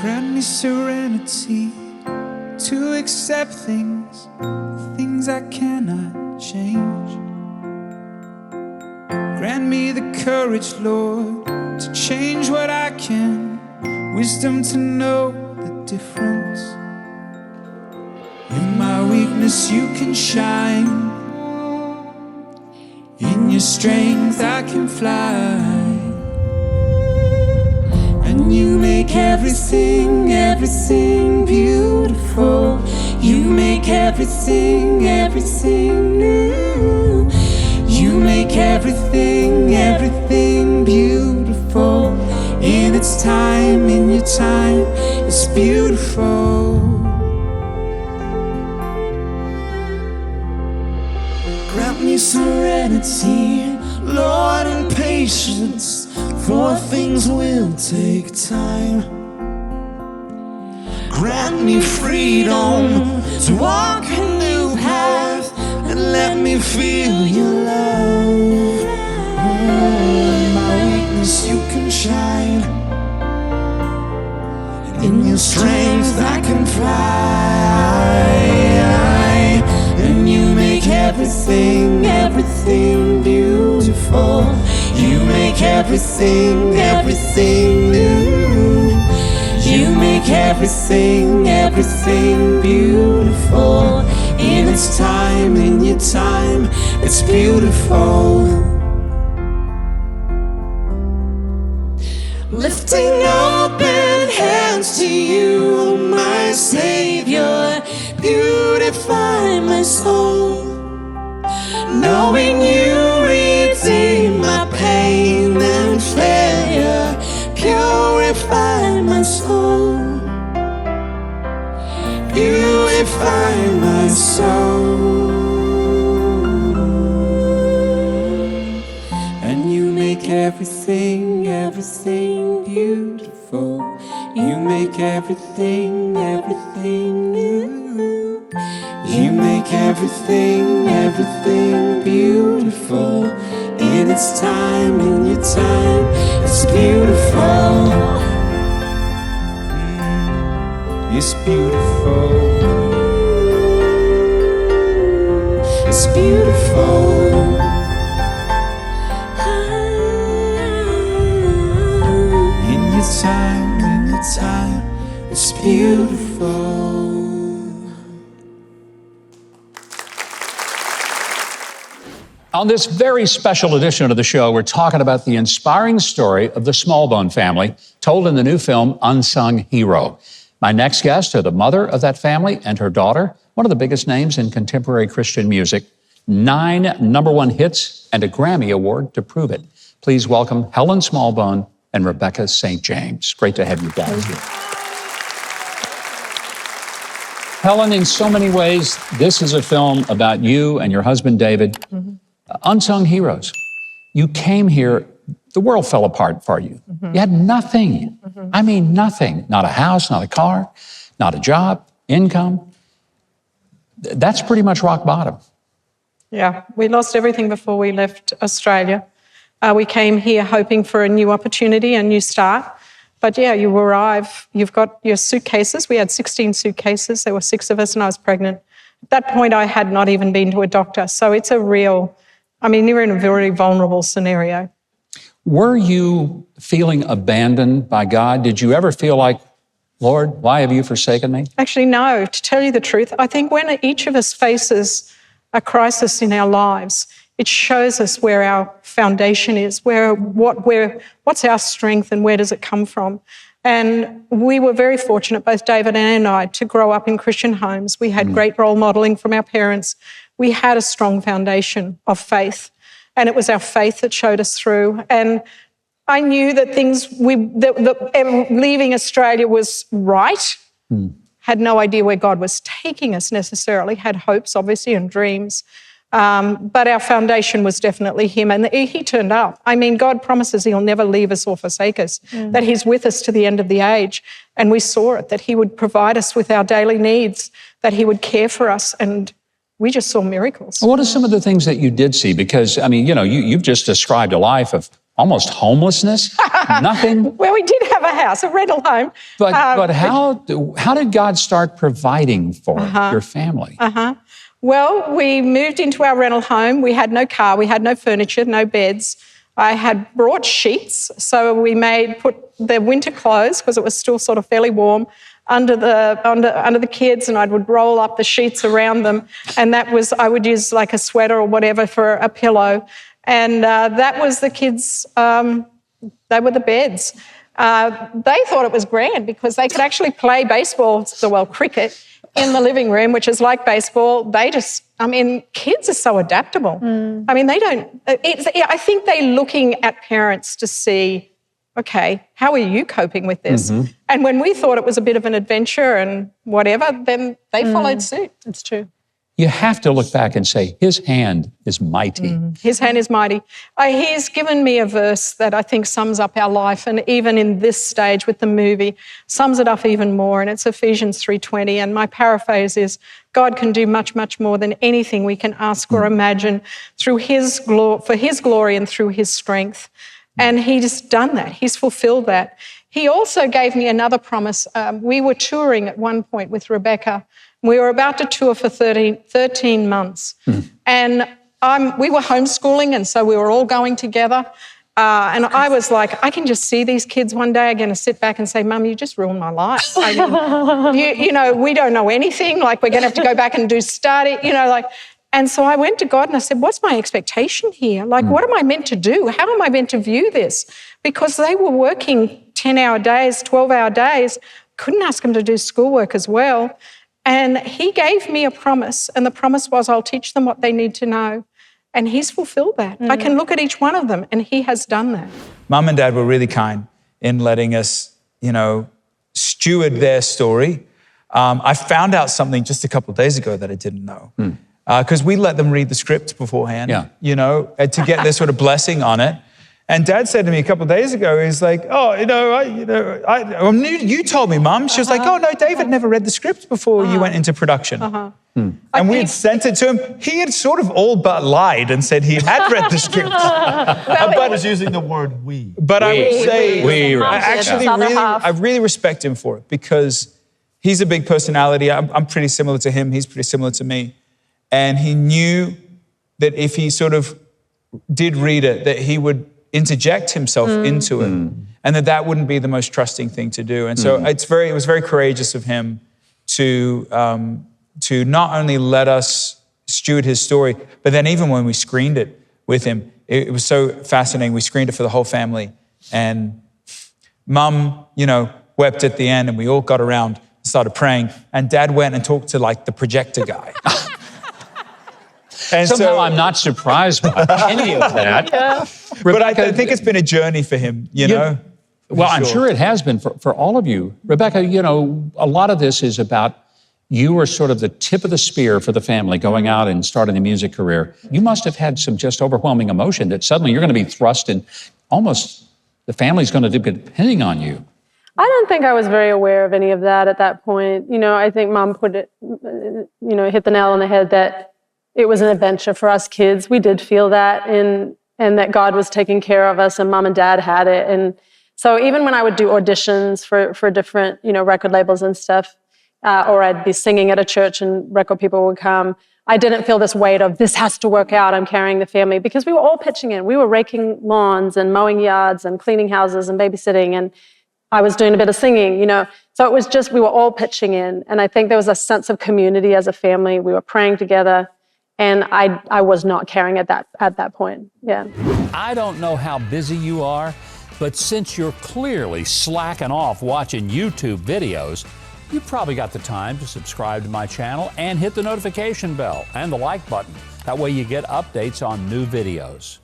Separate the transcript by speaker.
Speaker 1: Grant me serenity to accept things I cannot change. Grant me the courage, Lord, to change what I can, wisdom to know the difference. In my weakness you can shine, in your strength I can fly. And you make everything, everything beautiful. You make everything, everything new. You make everything, everything beautiful. In its time, in your time, it's beautiful. Grant me serenity, Lord, and patience, for things will take time. Grant me freedom to walk a new path, and let me feel your love. In my weakness you can shine, in your strength I can fly. And you make everything, everything beautiful. You make everything, everything new. You make everything, everything beautiful. In its time, in your time, it's beautiful. Lifting open hands to you, my Savior, beautify my soul. Knowing you redeem my pain and failure, purify my soul. Purify my soul. And you make everything, everything beautiful. You make everything, everything new. You make everything, everything beautiful. In its time, in your time, it's beautiful. It's beautiful. It's beautiful. In your time, it's beautiful.
Speaker 2: On this very special edition of the show, we're talking about the inspiring story of the Smallbone family, told in the new film, Unsung Hero. My next guest are the mother of that family and her daughter, one of the biggest names in contemporary Christian music, 9 #1 hits and a Grammy Award to prove it. Please welcome Helen Smallbone and Rebecca St. James. Great to have you guys here. Helen, in so many ways, this is a film about you and your husband, David. Unsung heroes. You came here, the world fell apart for you. You had nothing. I mean, nothing. Not a house, not a car, not a job, income. That's pretty much rock bottom.
Speaker 3: Yeah, we lost everything before we left Australia. We came here hoping for a new opportunity, a new start. But yeah, you arrive, you've got your suitcases. We had 16 suitcases. There were 6 of us and I was pregnant. At that point, I had not even been to a doctor. So it's a real, you're in a very vulnerable scenario.
Speaker 2: Were you feeling abandoned by God? Did you ever feel like, Lord, why have you forsaken me?
Speaker 3: Actually, no. To tell you the truth, I think when each of us faces a crisis in our lives, it shows us where our foundation is, what's our strength and where does it come from. And we were very fortunate, both David and I, to grow up in Christian homes. We had great role modelling from our parents. We had a strong foundation of faith, and it was our faith that showed us through. And I knew that leaving Australia was right. Had no idea where God was taking us necessarily, had hopes, obviously, and dreams. But our foundation was definitely him, and he turned up. God promises he'll never leave us or forsake us, that he's with us to the end of the age. And we saw it, that he would provide us with our daily needs, that he would care for us, and we just saw miracles.
Speaker 2: What are some of the things that you did see? Because, you've just described a life of almost homelessness? Nothing?
Speaker 3: Well, we did have a house, a rental home.
Speaker 2: But how did God start providing for your family?
Speaker 3: Well, we moved into our rental home. We had no car, we had no furniture, no beds. I had brought sheets, so we put the winter clothes, because it was still sort of fairly warm, under the kids, and I would roll up the sheets around them, and I would use like a sweater or whatever for a pillow, and that was the kids. They were the beds. They thought it was grand because they could actually play baseball, cricket, in the living room, which is like baseball. Kids are so adaptable. I mean, I think they're looking at parents to see, okay, how are you coping with this? And when we thought it was a bit of an adventure and whatever, then they followed suit.
Speaker 4: It's true.
Speaker 2: You have to look back and say, his hand is mighty.
Speaker 3: His hand is mighty. He's given me a verse that I think sums up our life, and even in this stage with the movie, sums it up even more, and it's Ephesians 3:20, and my paraphrase is, God can do much, much more than anything we can ask or imagine for His glory and through His strength. And He's done that. He's fulfilled that. He also gave me another promise. We were touring at one point with Rebecca. We were about to tour for 13 months. And we were homeschooling, and so we were all going together. And I was like, I can just see these kids one day are going to sit back and say, Mum, you just ruined my life. I mean, we don't know anything. Like, we're going to have to go back and do study, And so I went to God and I said, what's my expectation here? Like, what am I meant to do? How am I meant to view this? Because they were working 10-hour days, 12-hour days. Couldn't ask them to do schoolwork as well. And He gave me a promise, and the promise was, I'll teach them what they need to know. And He's fulfilled that. I can look at each one of them, and He has done that.
Speaker 1: Mum and Dad were really kind in letting us, steward their story. I found out something just a couple of days ago that I didn't know. Because we let them read the script beforehand, to get their sort of blessing on it. And Dad said to me a couple of days ago, he's like, you told me, Mum. She was like, oh, no, David never read the script before you went into production. And we had sent it to him. He had sort of all but lied and said he had read the script.
Speaker 5: But I was using the word we.
Speaker 1: But I would say,
Speaker 4: I
Speaker 1: I really respect him for it, because he's a big personality. I'm pretty similar to him. He's pretty similar to me. And he knew that if he sort of did read it, that he would interject himself into it, and that wouldn't be the most trusting thing to do. And so it was very courageous of him to not only let us steward his story, but then even when we screened it with him, it was so fascinating. We screened it for the whole family, and Mum, wept at the end, and we all got around and started praying, and Dad went and talked to the projector guy. And
Speaker 2: Somehow I'm not surprised by any of that.
Speaker 1: But I think it's been a journey for him, Well,
Speaker 2: I'm sure it has been for all of you. Rebecca, a lot of this is about you were sort of the tip of the spear for the family going out and starting a music career. You must have had some just overwhelming emotion that suddenly you're going to be thrust in, almost the family's going to be depending on you.
Speaker 4: I don't think I was very aware of any of that at that point. I think Mom put it, hit the nail on the head that it was an adventure for us kids. We did feel that, and that God was taking care of us, and Mom and Dad had it. And so even when I would do auditions for different, record labels and stuff, or I'd be singing at a church and record people would come, I didn't feel this weight of, this has to work out, I'm carrying the family, because we were all pitching in. We were raking lawns and mowing yards and cleaning houses and babysitting, and I was doing a bit of singing, So it was just, we were all pitching in. And I think there was a sense of community as a family. We were praying together. And I was not caring at that point,
Speaker 6: I don't know how busy you are, but since you're clearly slacking off watching YouTube videos, you probably got the time to subscribe to my channel and hit the notification bell and the like button. That way you get updates on new videos.